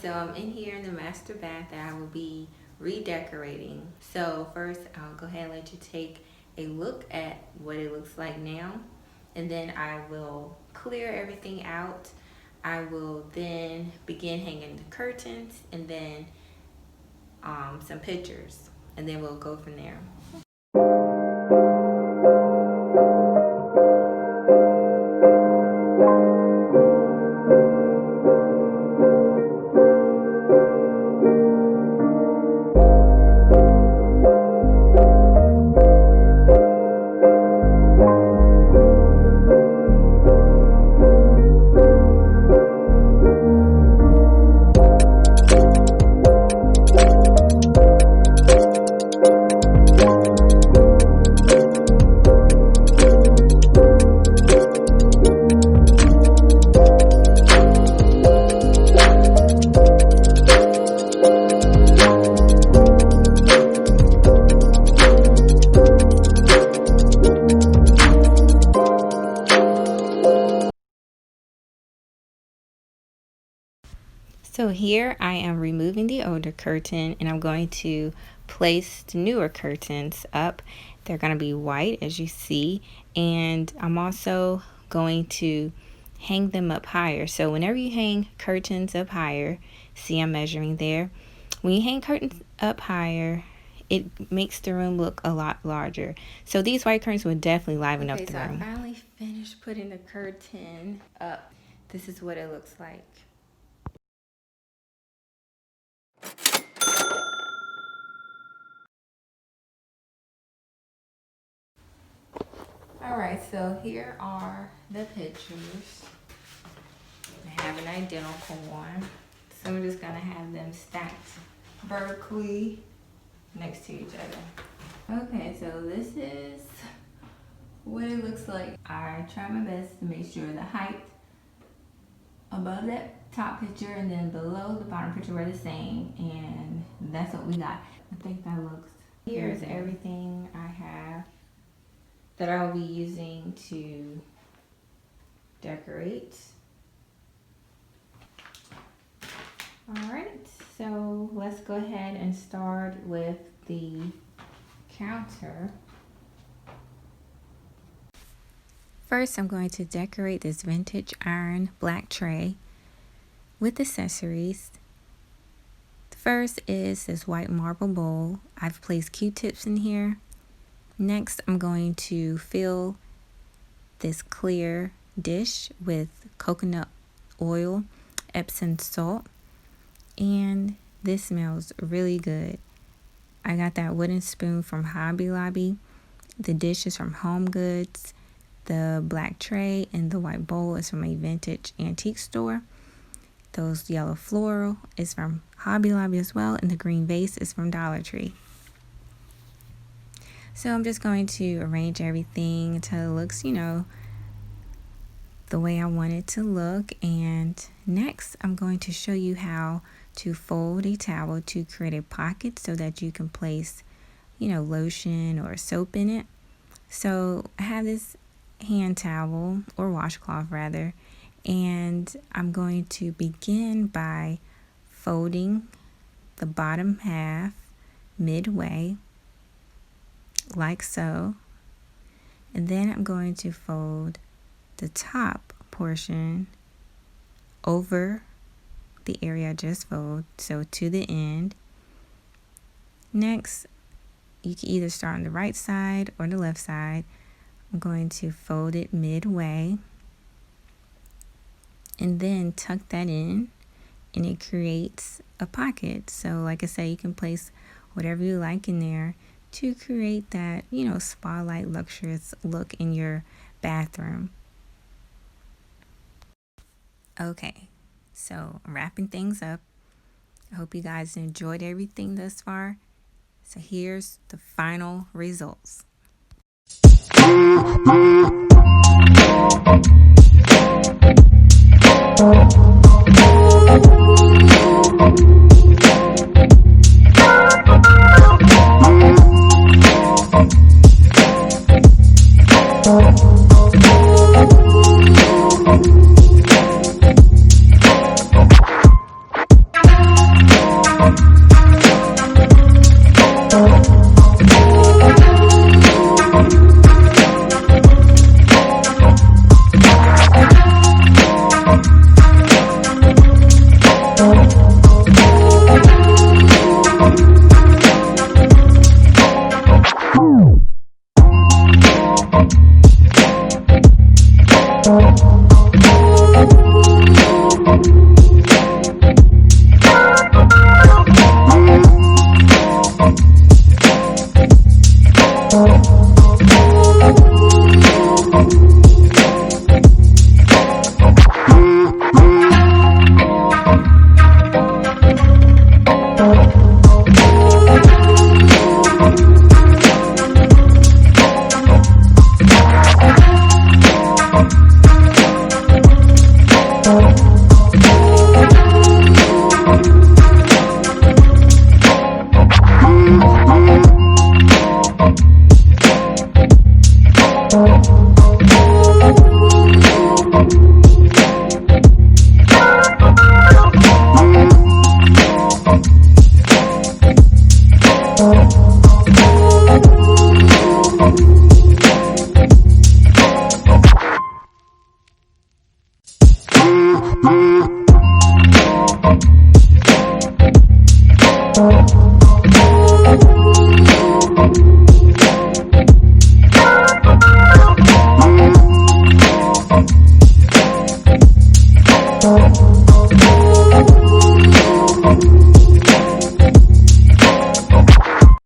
So I'm in here in the master bath that I will be redecorating. So first I'll go ahead and let you take a look at what it looks like now, and then I will clear everything out. I will then begin hanging the curtains and then some pictures, and then we'll go from there. So here I am removing the older curtain, and I'm going to place the newer curtains up. They're going to be white, as you see, and I'm also going to hang them up higher. So whenever you hang curtains up higher, see I'm measuring there. When you hang curtains up higher, it makes the room look a lot larger. So these white curtains would definitely liven up the room. So I finally finished putting the curtain up. This is what it looks like. Alright, so here are the pictures. I have an identical one. So I'm just going to have them stacked vertically next to each other. Okay, so this is what it looks like. I try my best to make sure the height above that top picture and then below the bottom picture were the same, and that's what we got. I think that looks. Here's everything I have that I'll be using to decorate. Alright, so let's go ahead and start with the counter. First, I'm going to decorate this vintage iron black tray with accessories. The first is this white marble bowl. I've placed Q-tips in here. Next, I'm going to fill this clear dish with coconut oil, Epsom salt, and this smells really good. I got that wooden spoon from Hobby Lobby. The dish is from Home Goods. The black tray and the white bowl is from a vintage antique store. Those yellow floral is from Hobby Lobby as well, and the green vase is from Dollar Tree. So I'm just going to arrange everything until it looks, the way I want it to look. And next, I'm going to show you how to fold a towel to create a pocket so that you can place, lotion or soap in it. So I have this hand towel, or washcloth rather, and I'm going to begin by folding the bottom half midway, like so, and then I'm going to fold the top portion over the area I just folded, so to the end. Next, you can either start on the right side or the left side. I'm going to fold it midway and then tuck that in, and it creates a pocket. So like I said, you can place whatever you like in there to create that, spa-like luxurious look in your bathroom. Okay, so I'm wrapping things up. I hope you guys enjoyed everything thus far. So here's the final results.